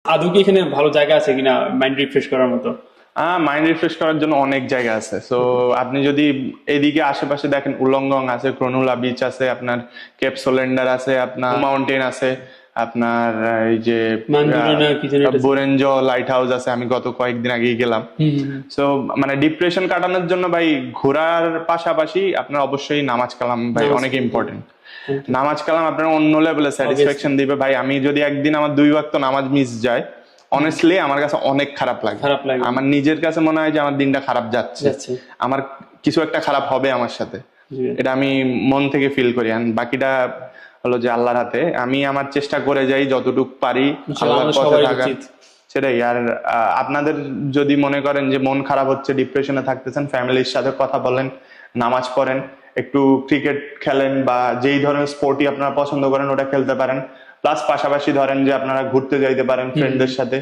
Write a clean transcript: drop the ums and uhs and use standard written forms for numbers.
আদৌ কি এখানে ভালো জায়গা আছে কিনা মাইন্ড রিফ্রেশ করার মতো? মাইন্ড রিফ্রেশ করার জন্য অনেক জায়গা আছে। সো আপনি যদি এদিকে আশেপাশে দেখেন, উলংগং আছে, ক্রনুলা বিচ আছে, আপনার কেপ সোলেন্ডার আছে, আপনার মাউন্টেন আছে, আপনার এই যে মান্দুরা না কি যেন এটা ছিল। বোরেনজো লাইট হাউস আছে, আমি গত কয়েকদিন আগেই গেলাম। হুম হুম হুম। সো মানে ডিপ্রেশন কাটানোর জন্য ভাই ঘোরার পাশাপাশি আপনার অবশ্যই নামাজ কালাম ভাই নামাজ অনেক পড়তে হবে। ইম্পর্টেন্ট। Okay, নামাজ কালাম আপনার অন্য লেভেলে obviously, স্যাটিসফ্যাকশন দিবে ভাই। আমি যদি একদিন আমার 2 ওয়াক্ত নামাজ মিস যায়, অনেস্টলি আমার কাছে অনেক খারাপ লাগে। খারাপ লাগে। আমার নিজের কাছে মনে হয় যে আমার দিনটা খারাপ যাচ্ছে, যাচ্ছে। আমার কিছু একটা খারাপ হবে আমার সাথে। জি। এটা আমি মন থেকে ফিল করি। আর বাকিটা হলো যে আল্লাহর হাতে। আমি আমার চেষ্টা করে যাই যতটুকু পারি ইনশাআল্লাহ আল্লাহর আমাদের পথে সবারই থাকার। উচিত। সেটাই। আর আপনাদের যদি মনে করেন যে মন খারাপ হচ্ছে, ডিপ্রেশনে থাকতেছেন, ফ্যামিলির সাথে কথা বলেন, নামাজ পড়েন, একটু ক্রিকেট খেলেন বা যেই ধরনের স্পোর্টই আপনারা পছন্দ করেন ওটা খেলতে পারেন। প্লাস পাশাপাশি ধরেন যে আপনারা ঘুরতে যাইতে পারেন ফ্রেন্ডদের সাথে।